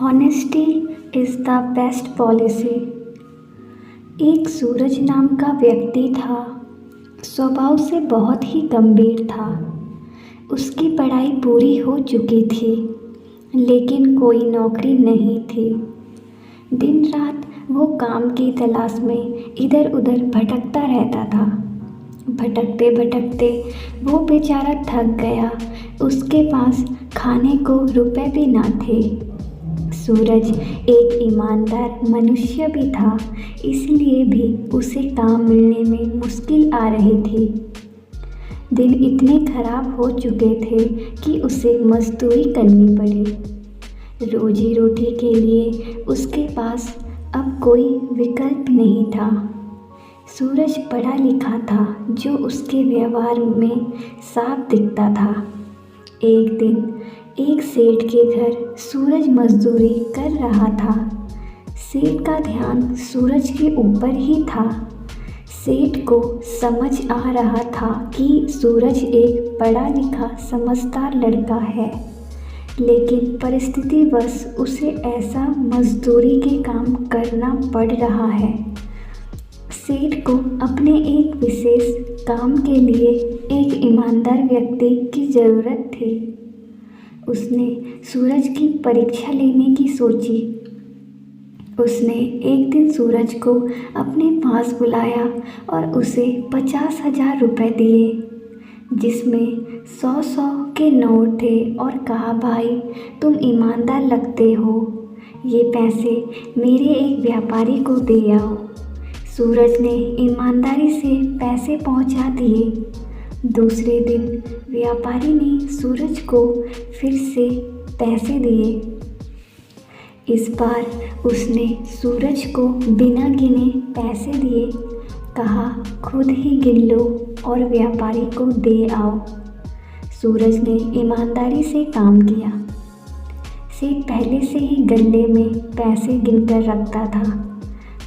Honesty is the best policy. एक सूरज नाम का व्यक्ति था। स्वभाव से बहुत ही गंभीर था। उसकी पढ़ाई पूरी हो चुकी थी, लेकिन कोई नौकरी नहीं थी। दिन रात वो काम की तलाश में इधर उधर भटकता रहता था। भटकते भटकते वो बेचारा थक गया। उसके पास खाने को रुपए भी ना थे। सूरज एक ईमानदार मनुष्य भी था, इसलिए भी उसे काम मिलने में मुश्किल आ रही थी। दिन इतने खराब हो चुके थे कि उसे मजदूरी करनी पड़ी। रोजी रोटी के लिए उसके पास अब कोई विकल्प नहीं था। सूरज पढ़ा लिखा था, जो उसके व्यवहार में साफ दिखता था। एक दिन एक सेठ के घर सूरज मजदूरी कर रहा था। सेठ का ध्यान सूरज के ऊपर ही था। सेठ को समझ आ रहा था कि सूरज एक पढ़ा लिखा समझदार लड़का है, लेकिन परिस्थितिवश उसे ऐसा मजदूरी के काम करना पड़ रहा है। सेठ को अपने एक विशेष काम के लिए एक ईमानदार व्यक्ति की ज़रूरत थी। उसने सूरज की परीक्षा लेने की सोची। उसने एक दिन सूरज को अपने पास बुलाया और उसे 50,000 रुपये दिए, जिसमें 100 के नोट थे, और कहा, भाई तुम ईमानदार लगते हो, ये पैसे मेरे एक व्यापारी को दे आओ। सूरज ने ईमानदारी से पैसे पहुंचा दिए। दूसरे दिन व्यापारी ने सूरज को फिर से पैसे दिए। इस बार उसने सूरज को बिना गिने पैसे दिए। कहा, खुद ही गिन लो और व्यापारी को दे आओ। सूरज ने ईमानदारी से काम किया। सेठ पहले से ही गल्ले में पैसे गिनकर रखता था,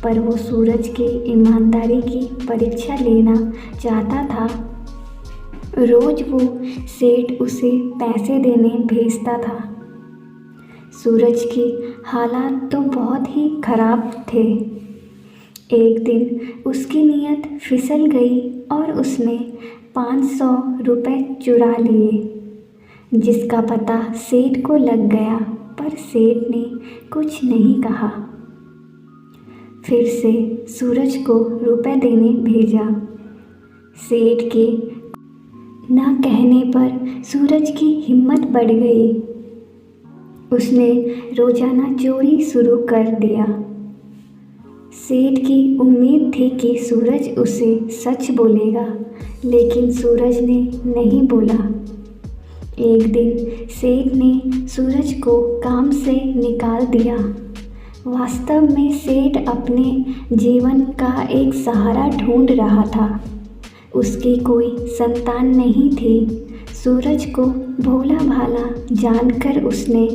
पर वो सूरज की ईमानदारी की परीक्षा लेना चाहता था। रोज वो सेठ उसे पैसे देने भेजता था। सूरज की हालात तो बहुत ही खराब थे। एक दिन उसकी नीयत फिसल गई और उसने 500 रुपये चुरा लिए, जिसका पता सेठ को लग गया, पर सेठ ने कुछ नहीं कहा। फिर से सूरज को रुपए देने भेजा। सेठ के ना कहने पर सूरज की हिम्मत बढ़ गई। उसने रोजाना चोरी शुरू कर दिया। सेठ की उम्मीद थी कि सूरज उसे सच बोलेगा, लेकिन सूरज ने नहीं बोला। एक दिन सेठ ने सूरज को काम से निकाल दिया। वास्तव में सेठ अपने जीवन का एक सहारा ढूंढ रहा था। उसकी कोई संतान नहीं थी। सूरज को भोला भाला जानकर उसने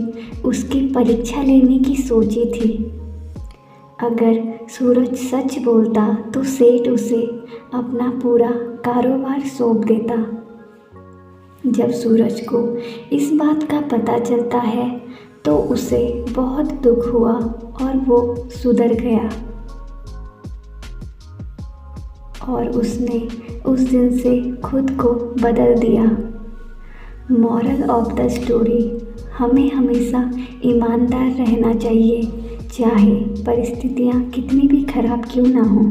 उसकी परीक्षा लेने की सोची थी। अगर सूरज सच बोलता तो सेठ उसे अपना पूरा कारोबार सौंप देता। जब सूरज को इस बात का पता चलता है तो उसे बहुत दुख हुआ और वो सुधर गया, और उसने उस दिन से खुद को बदल दिया। मॉरल ऑफ द स्टोरी, हमें हमेशा ईमानदार रहना चाहिए, चाहे परिस्थितियाँ कितनी भी खराब क्यों ना हों।